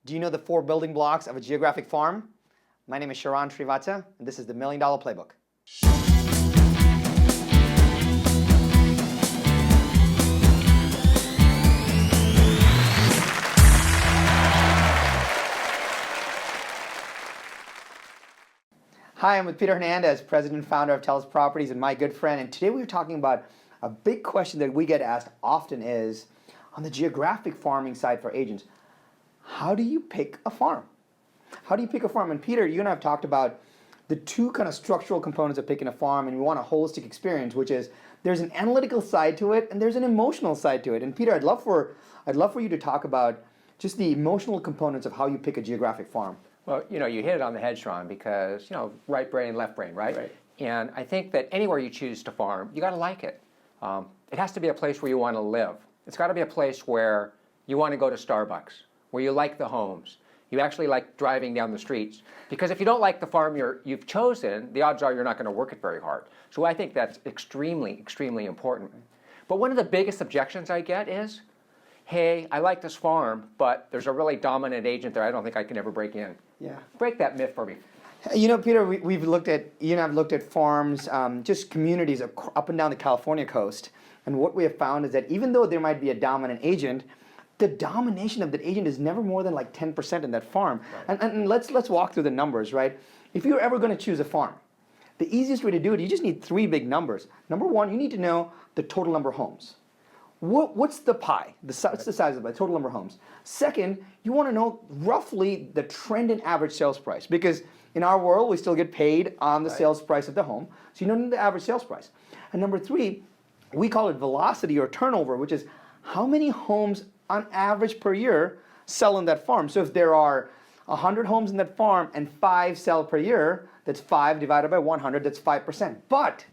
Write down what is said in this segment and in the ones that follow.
Do you know the 4 building blocks of a geographic farm? My name is Sharran Srivatsaa, and this is the $1 Million Playbook. Hi, I'm with Peter Hernandez, president and founder of Teles Properties, and my good friend. And today we're talking about a big question that we get asked often is, on the geographic farming side for agents, how do you pick a farm? How do you pick a farm? And Peter, you and I have talked about the two kind of structural components of picking a farm, and we want a holistic experience, which is there's an analytical side to it and there's an emotional side to it. And Peter, I'd love for you to talk about just the emotional components of how you pick a geographic farm. Well, you hit it on the head, Sharran, because, right brain, left brain, right? Right. And I think that anywhere you choose to farm, you got to like it. It has to be a place where you want to live. It's got to be a place where you want to go to Starbucks, where you like the homes. You actually like driving down the streets. Because if you don't like the farm you've chosen, the odds are you're not going to work it very hard. So I think that's extremely, extremely important. But one of the biggest objections I get is, hey, I like this farm, but there's a really dominant agent there. I don't think I can ever break in. Yeah. Break that myth for me. Peter, we've looked at, I've looked at farms, just communities up and down the California coast. And what we have found is that even though there might be a dominant agent, the domination of that agent is never more than like 10% in that farm. Right. And let's walk through the numbers, right? If you're ever going to choose a farm, the easiest way to do it, you just need 3 big numbers. Number one, you need to know the total number of homes. What's the pie? What's the size of the total number of homes? Second, you want to know roughly the trend in average sales price, because in our world, we still get paid on the sales price of the home. So you know the average sales price. And number 3, we call it velocity or turnover, which is how many homes on average per year sell in that farm. So if there are 100 homes in that farm and 5 sell per year, that's 5 divided by 100, that's 5%. But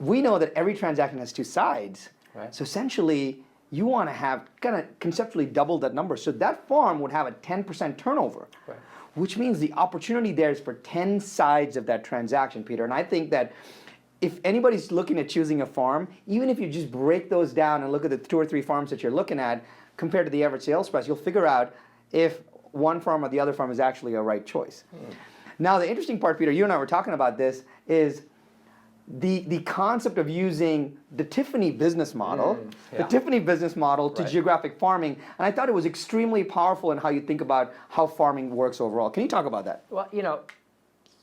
we know that every transaction has 2 sides. Right. So essentially, you want to have kind of conceptually double that number. So that farm would have a 10% turnover, right, which means the opportunity there is for 10 sides of that transaction, Peter. And I think that if anybody's looking at choosing a farm, even if you just break those down and look at the 2 or 3 farms that you're looking at compared to the average sales price, you'll figure out if one farm or the other farm is actually a right choice. Now, the interesting part, Peter, you and I were talking about this, is the concept of using the Tiffany business model, to geographic farming, and I thought it was extremely powerful in how you think about how farming works overall. Can you talk about that? Well,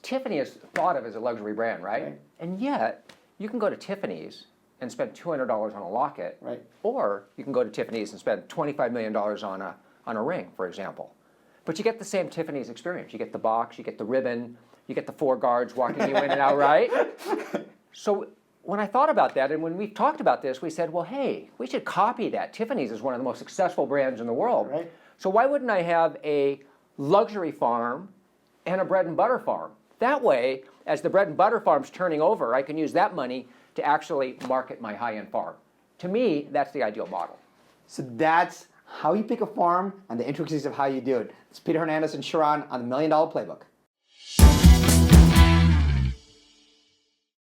Tiffany is thought of as a luxury brand, right? And yet, you can go to Tiffany's and spend $200 on a locket, right, or you can go to Tiffany's and spend $25 million on a ring, for example. But you get the same Tiffany's experience. You get the box, you get the ribbon, you get the 4 guards walking you in and out, right? So when I thought about that, and when we talked about this, we said, well, hey, we should copy that. Tiffany's is one of the most successful brands in the world. Right. So why wouldn't I have a luxury farm and a bread and butter farm? That way, as the bread and butter farm's turning over, I can use that money to actually market my high-end farm. To me, that's the ideal model. So that's how you pick a farm and the intricacies of how you do it. It's Peter Hernandez and Sharran on the $1 Million Playbook.